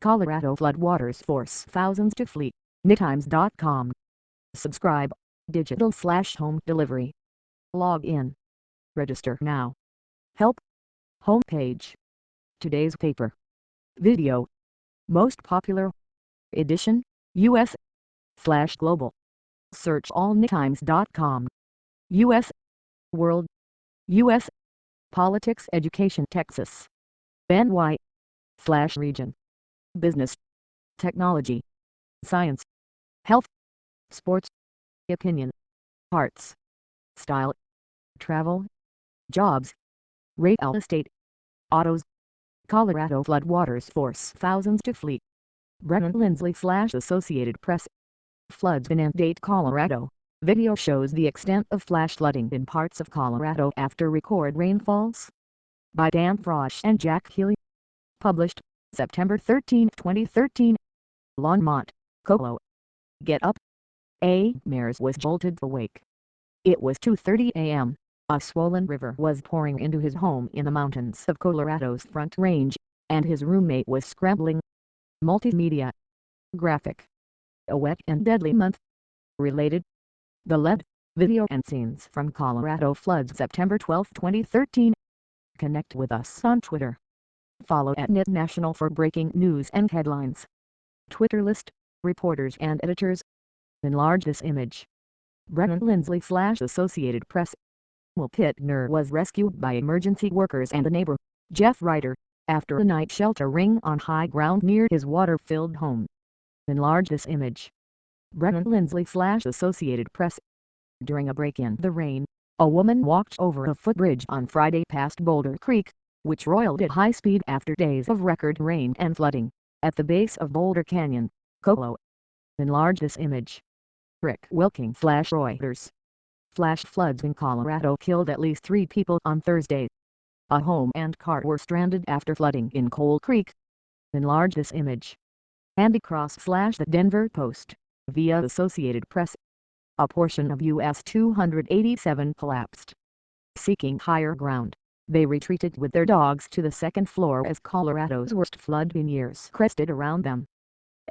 Colorado floodwaters force thousands to flee. NYTimes.com. Subscribe. Digital/home delivery. Log in. Register now. Help. Homepage. Today's paper. Video. Most popular. Edition. US/global. Search all NYTimes.com. US. World. US. Politics, Education, Texas. NY/region. Business. Technology. Science. Health. Sports. Opinion. Arts. Style. Travel. Jobs. Real estate. Autos. Colorado floodwaters force thousands to flee. Brennan Lindsley/Associated Press. Floods inundate Colorado. Video shows the extent of flash flooding in parts of Colorado after record rainfalls. By Dan Frosch and Jack Healy. Published September 13, 2013. Longmont, Colo. Get up. A. Mears was jolted awake. It was 2:30 a.m. A swollen river was pouring into his home in the mountains of Colorado's Front Range, and his roommate was scrambling. Multimedia. Graphic. A wet and deadly month. Related. The lead. Video and scenes from Colorado floods September 12, 2013. Connect with us on Twitter. Follow @NYTNational for breaking news and headlines. Twitter list. Reporters and editors. Enlarge this image. Brennan Lindsley/Associated Press. Will Pittner was rescued by emergency workers and a neighbor, Jeff Ryder, after a night shelter ring on high ground near his water-filled home. Enlarge this image. Brennan Lindsley/Associated Press. During a break in the rain, a woman walked over a footbridge on Friday past Boulder Creek, which roiled at high speed after days of record rain and flooding, at the base of Boulder Canyon, Colo. Enlarge this image. Rick Wilking/Reuters. Flash floods in Colorado killed at least 3 people on Thursday. A home and car were stranded after flooding in Coal Creek. Enlarge this image. Andy Cross/The Denver Post, via Associated Press. A portion of US 287 collapsed. Seeking higher ground, they retreated with their dogs to the second floor as Colorado's worst flood in years crested around them.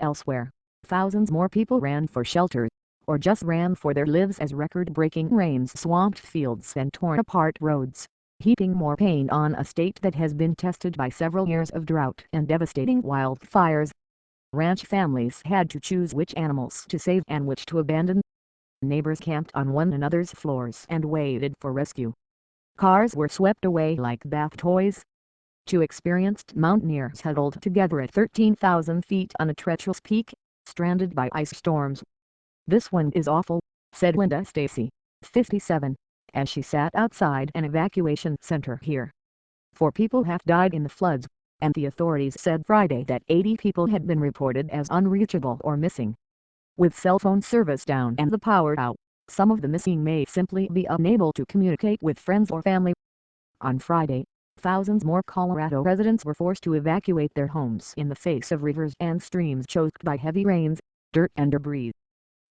Elsewhere, thousands more people ran for shelter, or just ran for their lives as record-breaking rains swamped fields and torn apart roads, heaping more pain on a state that has been tested by several years of drought and devastating wildfires. Ranch families had to choose which animals to save and which to abandon. Neighbors camped on one another's floors and waited for rescue. Cars were swept away like bath toys. 2 experienced mountaineers huddled together at 13,000 feet on a treacherous peak, stranded by ice storms. "This one is awful," said Linda Stacy, 57, as she sat outside an evacuation center here. 4 people have died in the floods, and the authorities said Friday that 80 people had been reported as unreachable or missing. With cell phone service down and the power out, some of the missing may simply be unable to communicate with friends or family. On Friday, thousands more Colorado residents were forced to evacuate their homes in the face of rivers and streams choked by heavy rains, dirt and debris.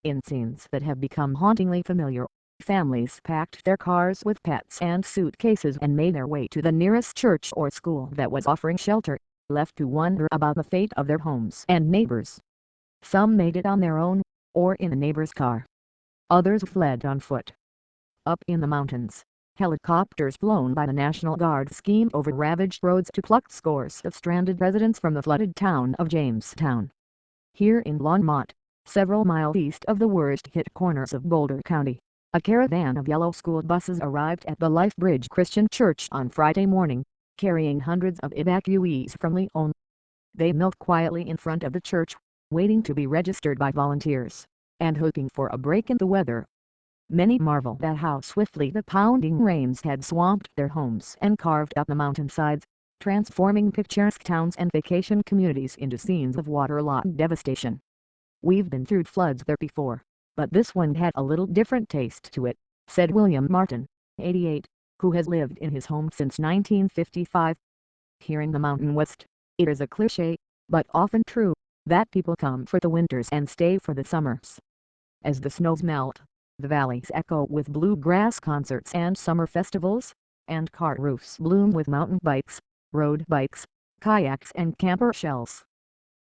In scenes that have become hauntingly familiar, families packed their cars with pets and suitcases and made their way to the nearest church or school that was offering shelter, left to wonder about the fate of their homes and neighbors. Some made it on their own, or in a neighbor's car. Others fled on foot. Up in the mountains, helicopters blown by the National Guard schemed over ravaged roads to pluck scores of stranded residents from the flooded town of Jamestown. Here in Longmont, several miles east of the worst-hit corners of Boulder County, a caravan of yellow school buses arrived at the LifeBridge Christian Church on Friday morning, carrying hundreds of evacuees from Leon. They milled quietly in front of the church, waiting to be registered by volunteers, and hoping for a break in the weather. Many marveled at how swiftly the pounding rains had swamped their homes and carved up the mountainsides, transforming picturesque towns and vacation communities into scenes of waterlogged devastation. "We've been through floods there before, but this one had a little different taste to it," said William Martin, 88, who has lived in his home since 1955. Here in the Mountain West, it is a cliché, but often true, that people come for the winters and stay for the summers. As the snows melt, the valleys echo with bluegrass concerts and summer festivals, and car roofs bloom with mountain bikes, road bikes, kayaks and camper shells.